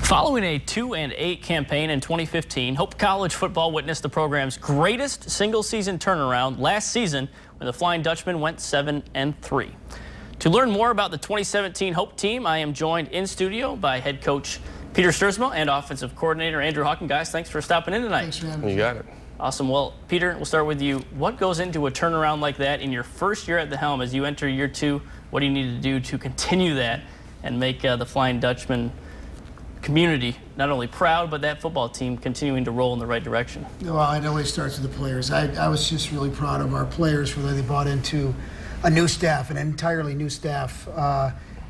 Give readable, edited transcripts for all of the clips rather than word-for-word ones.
Following a 2-8 campaign in 2015, Hope College football witnessed the program's greatest single-season turnaround last season when the Flying Dutchman went 7-3. To learn more about the 2017 Hope team, I am joined in studio by head coach Peter Stuursma and offensive coordinator Andrew Hawken. Guys, thanks for stopping in tonight. Thanks for having me. You got it. Awesome. Well, Peter, we'll start with you. What goes into a turnaround like that in your first year at the helm as you enter year two? What do you need to do to continue that and make the Flying Dutchman community not only proud, but that football team continuing to roll in the right direction? Well, it always starts with the players. I was just really proud of our players for the way they bought into a new staff, an entirely new staff,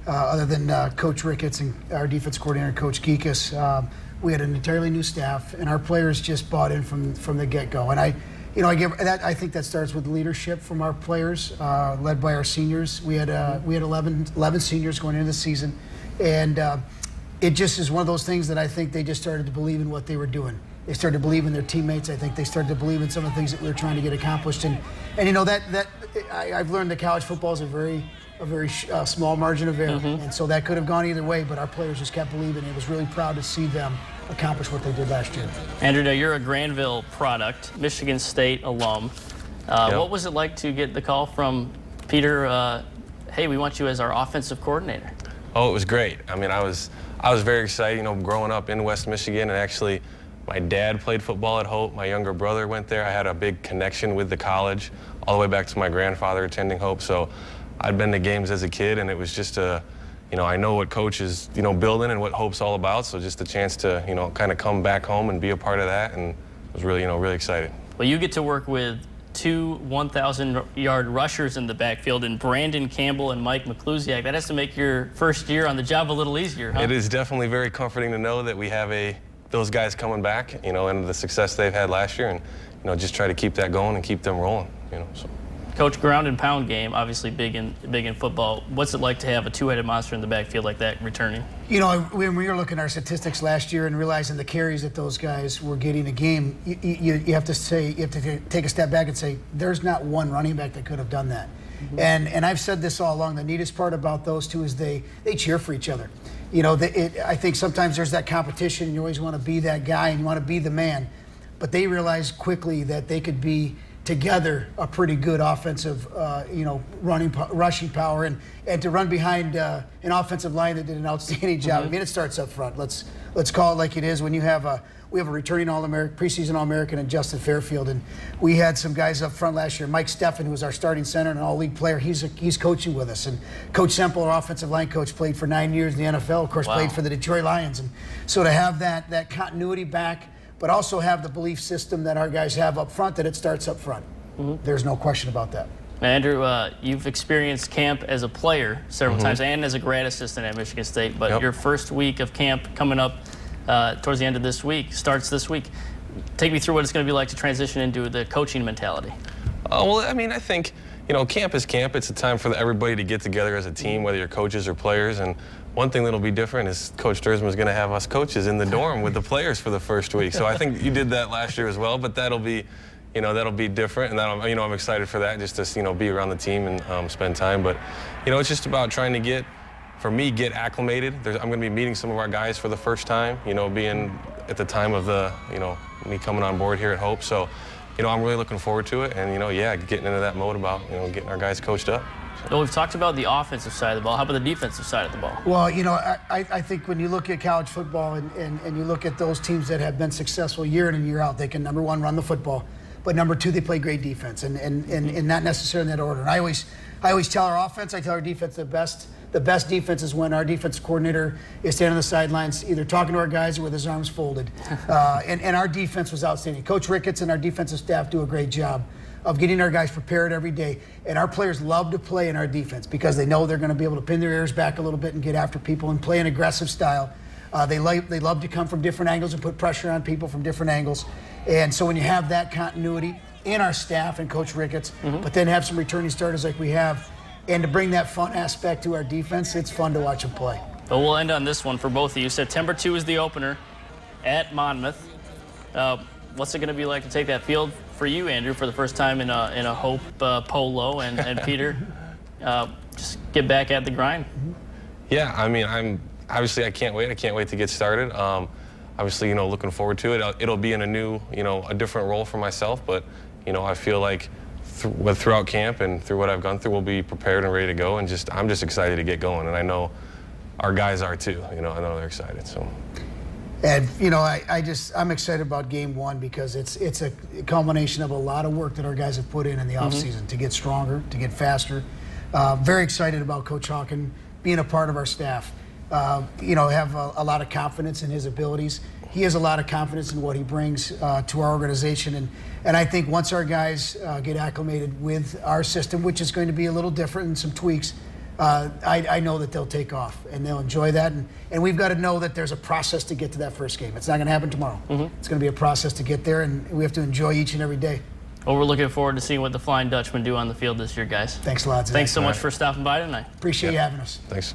other than Coach Ricketts and our defense coordinator, Coach Geekus. We had an entirely new staff, and our players just bought in from the get-go. And I think that starts with leadership from our players, led by our seniors. We had 11 seniors going into the season, and it just is one of those things that I think they just started to believe in what they were doing. They started to believe in their teammates. I think they started to believe in some of the things that we were trying to get accomplished. And you know I've learned that college football is a very small margin of error, and so that could have gone either way. But our players just kept believing. And I was really proud to see them accomplish what they did last year. Andrew, now you're a Granville product, Michigan State alum. What was it like to get the call from Peter? Hey, we want you as our offensive coordinator. Oh, it was great. I mean, I was very excited, you know, growing up in West Michigan, and actually my dad played football at Hope. My younger brother went there. I had a big connection with the college all the way back to my grandfather attending Hope. So I'd been to games as a kid, and it was just I know what Coach is, building and what Hope's all about. So just a chance to, kind of come back home and be a part of that, and I was really, really excited. Well, you get to work with two 1,000-yard rushers in the backfield, and Brandon Campbell and Mike McClusiak. That has to make your first year on the job a little easier, huh? It is definitely very comforting to know that we have those guys coming back, and the success they've had last year, and just try to keep that going and keep them rolling, So. Coach, ground and pound game, obviously big in football. What's it like to have a two-headed monster in the backfield like that returning? When we were looking at our statistics last year and realizing the carries that those guys were getting a game, you have to take a step back and say, there's not one running back that could have done that. And I've said this all along. The neatest part about those two is they cheer for each other. I think sometimes there's that competition, and you always want to be that guy and you want to be the man. But they realized quickly that they could be together a pretty good offensive, rushing power, and to run behind an offensive line that did an outstanding job. I mean, it starts up front. Let's call it like it is. When we have a returning All-American, preseason All-American, and Justin Fairfield, and we had some guys up front last year. Mike Steffen, who was our starting center and an all-league player, he's coaching with us, and Coach Semple, our offensive line coach, played for 9 years in the NFL. Of course, played for the Detroit Lions, and so to have that continuity back, but also have the belief system that our guys have up front, that it starts up front. There's no question about that. Andrew, you've experienced camp as a player several times and as a grad assistant at Michigan State, but your first week of camp coming up towards the end of this week, starts this week. Take me through what it's going to be like to transition into the coaching mentality. Well, I mean, I think, camp is camp. It's a time for everybody to get together as a team, whether you're coaches or players. And one thing that'll be different is Coach Stuursma is going to have us coaches in the dorm with the players for the first week. So I think you did that last year as well, but that'll be different, and I'm excited for that, just to be around the team and spend time. But it's just about trying to get acclimated. I'm going to be meeting some of our guys for the first time, being at the time of me coming on board here at Hope. So I'm really looking forward to it, and getting into that mode about getting our guys coached up. Well, we've talked about the offensive side of the ball. How about the defensive side of the ball? Well, I think when you look at college football and you look at those teams that have been successful year in and year out, they can, number one, run the football, but number two, they play great defense, and not necessarily in that order. And I always tell our offense, I tell our defense, the best defense is when our defensive coordinator is standing on the sidelines, either talking to our guys or with his arms folded. And our defense was outstanding. Coach Ricketts and our defensive staff do a great job of getting our guys prepared every day. And our players love to play in our defense because they know they're going to be able to pin their ears back a little bit and get after people and play an aggressive style. They love to come from different angles and put pressure on people from different angles. And so when you have that continuity in our staff and Coach Ricketts, but then have some returning starters like we have, and to bring that fun aspect to our defense, it's fun to watch them play. Well, we'll end on this one for both of you. September 2 is the opener at Monmouth. What's it going to be like to take that field for you, Andrew, for the first time in a Hope polo, and Peter, just get back at the grind? Yeah, I mean, obviously I can't wait. I can't wait to get started. Obviously, looking forward to it. It'll be in a new, a different role for myself, but, I feel like throughout camp and through what I've gone through, we'll be prepared and ready to go, and I'm just excited to get going, and I know our guys are too. I know they're excited. So. And I'm excited about game one because it's a culmination of a lot of work that our guys have put in the offseason to get stronger, to get faster. Very excited about Coach Hawken being a part of our staff. Have a lot of confidence in his abilities. He has a lot of confidence in what he brings to our organization. And I think once our guys get acclimated with our system, which is going to be a little different and some tweaks, I know that they'll take off and they'll enjoy that. And we've got to know that there's a process to get to that first game. It's not going to happen tomorrow. It's going to be a process to get there, and we have to enjoy each and every day. Well, we're looking forward to seeing what the Flying Dutchmen do on the field this year, guys. Thanks a lot, Zach. Thanks so much for stopping by tonight. Appreciate you having us. Thanks.